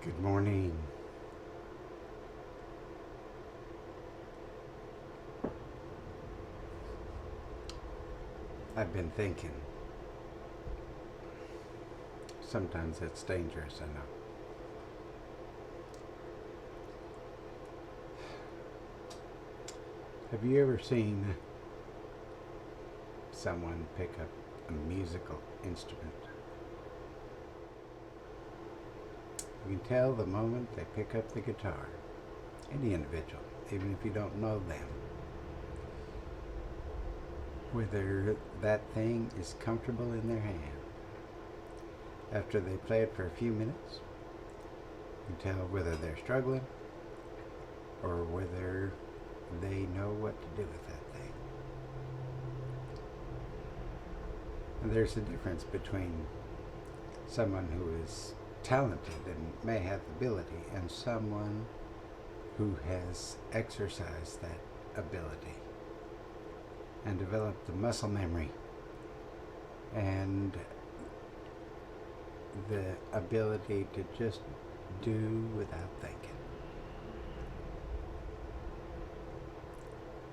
Good morning. I've been thinking. Sometimes it's dangerous, I know. Have you ever seen someone pick up a musical instrument? You can tell the moment they pick up the guitar. Any individual, even if you don't know them, whether that thing is comfortable in their hand. After they play it for a few minutes, you can tell whether they're struggling or whether they know what to do with that thing. And there's a difference between someone who is talented and may have ability and someone who has exercised that ability and developed the muscle memory and the ability to just do without thinking.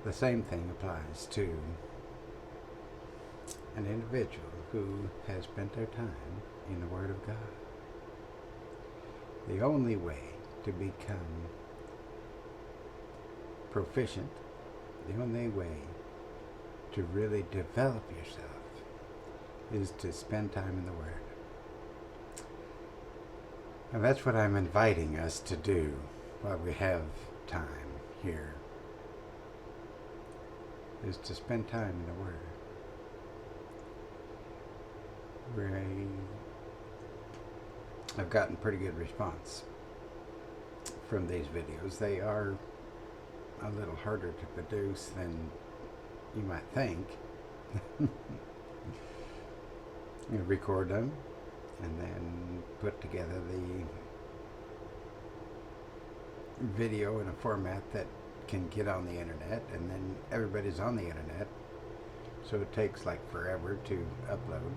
The same thing applies to an individual who has spent their time in the Word of God. The only way to become proficient, the only way to really develop yourself is to spend time in the Word. And that's what I'm inviting us to do while we have time here, is to spend time in the Word. I've gotten pretty good response from these videos. They are a little harder to produce than you might think. You record them and then put together the video in a format that can get on the internet, and then everybody's on the internet, so it takes like forever to upload.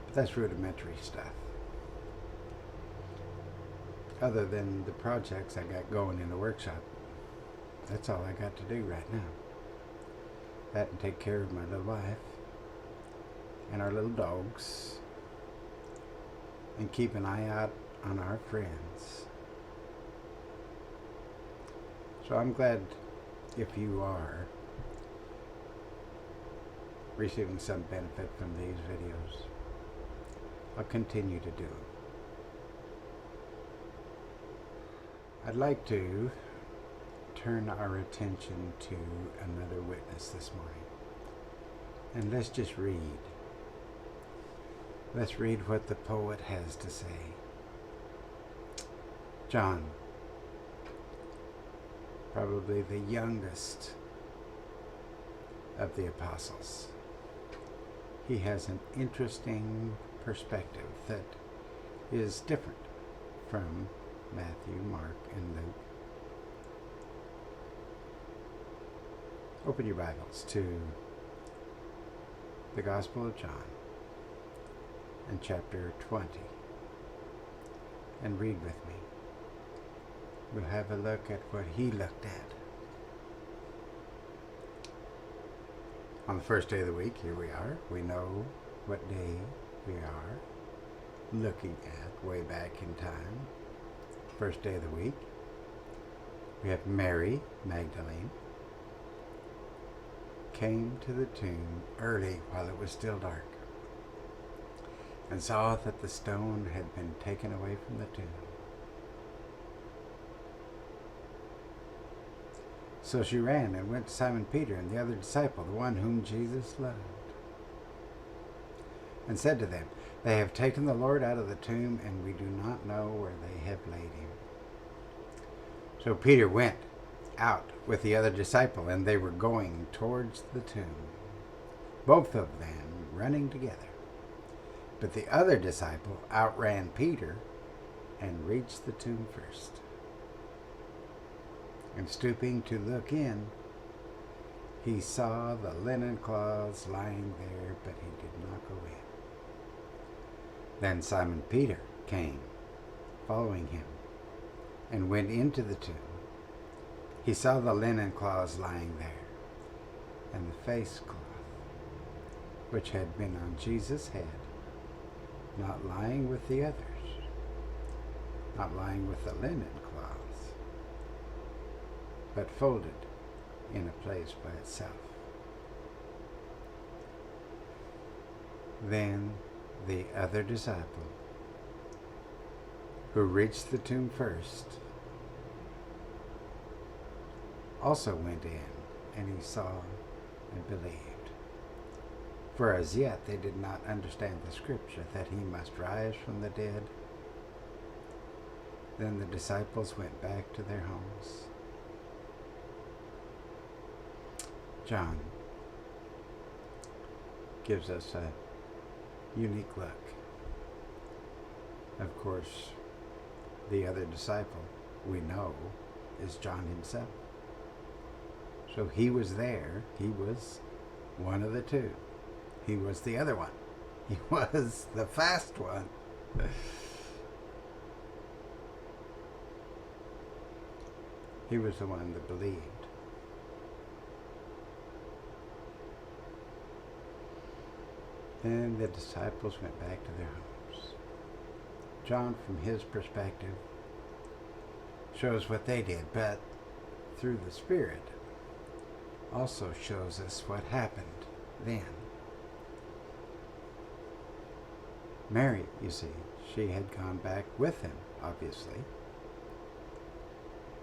But that's rudimentary stuff. Other than the projects I got going in the workshop, that's all I got to do right now. That and take care of my little wife and our little dogs and keep an eye out on our friends. So I'm glad if you are receiving some benefit from these videos. I'll continue to do them. I'd like to turn our attention to another witness this morning. And let's just read. Let's read what the poet has to say. John, probably the youngest of the apostles. He has an interesting perspective that is different from Matthew, Mark, and Luke. Open your Bibles to the Gospel of John and chapter 20 and read with me. We'll have a look at what he looked at. On the first day of the week, here we are. We know what day we are looking at way back in time. First day of the week. We have Mary Magdalene came to the tomb early while it was still dark and saw that the stone had been taken away from the tomb. So she ran and went to Simon Peter and the other disciple, the one whom Jesus loved, and said to them, "They have taken the Lord out of the tomb, and we do not know where they have laid him." So Peter went out with the other disciple, and they were going towards the tomb, both of them running together. But the other disciple outran Peter and reached the tomb first. And stooping to look in, he saw the linen cloths lying there, but he did not go in. Then Simon Peter came following him, and went into the tomb. He saw the linen cloths lying there, and the face cloth, which had been on Jesus' head, not lying with the others, not lying with the linen cloths, but folded in a place by itself. Then the other disciple, who reached the tomb first, also went in, and he saw and believed. For as yet they did not understand the scripture that he must rise from the dead. Then the disciples went back to their homes. John gives us a unique look. Of course, the other disciple we know is John himself. So he was there. He was one of the two. He was the other one. He was the fast one. He was the one that believed. Then the disciples went back to their homes. John, from his perspective, shows what they did, but through the Spirit also shows us what happened then. Mary, you see, she had gone back with him, obviously,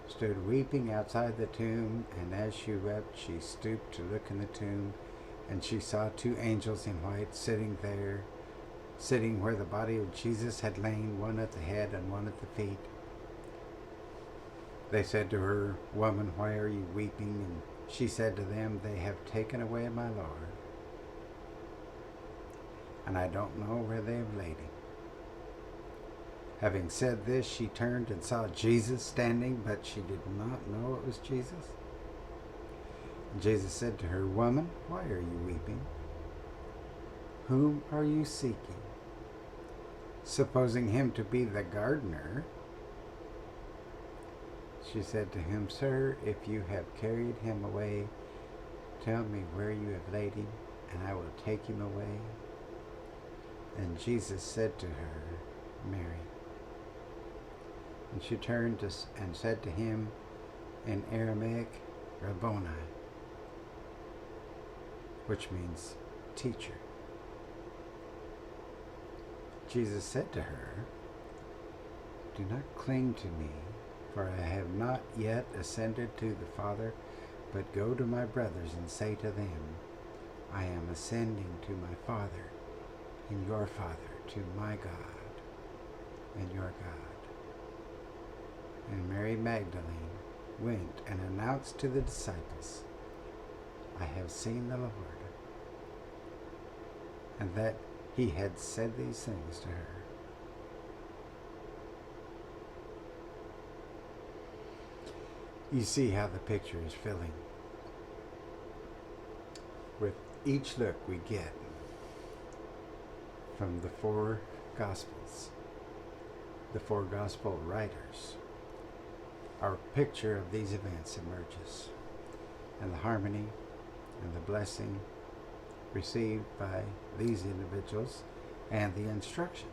stood weeping outside the tomb, and as she wept, she stooped to look in the tomb, and she saw two angels in white sitting there, sitting where the body of Jesus had lain, one at the head and one at the feet. They said to her, "Woman, why are you weeping?" And she said to them, "They have taken away my Lord, and I don't know where they have laid him." Having said this, she turned and saw Jesus standing, but she did not know it was Jesus. And Jesus said to her, "Woman, why are you weeping? Whom are you seeking?" Supposing him to be the gardener, she said to him, "Sir, if you have carried him away, tell me where you have laid him, and I will take him away." And Jesus said to her, "Mary." And she turned and said to him in Aramaic, "Rabboni," which means teacher. Jesus said to her, "Do not cling to me, for I have not yet ascended to the Father, but go to my brothers and say to them, I am ascending to my Father and your Father, to my God and your God." And Mary Magdalene went and announced to the disciples, "I have seen the Lord," and that he had said these things to her. You see how the picture is filling with each look we get from the four Gospels, the four Gospel writers. Our picture of these events emerges, and the harmony and the blessing received by these individuals and the instruction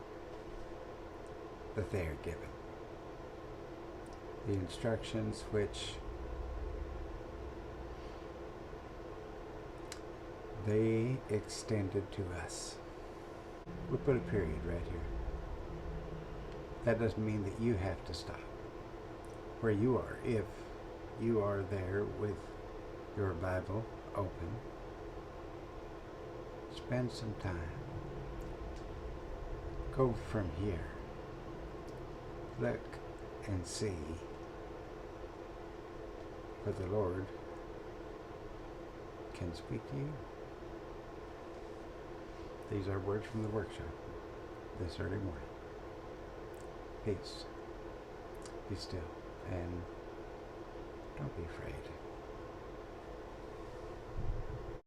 that they are given. The instructions which they extended to us. We'll put a period right here. That doesn't mean that you have to stop where you are. If you are there with your Bible open, spend some time. Go from here. Look and see where the Lord can speak to you. These are words from the workshop this early morning. Peace. Be still and don't be afraid.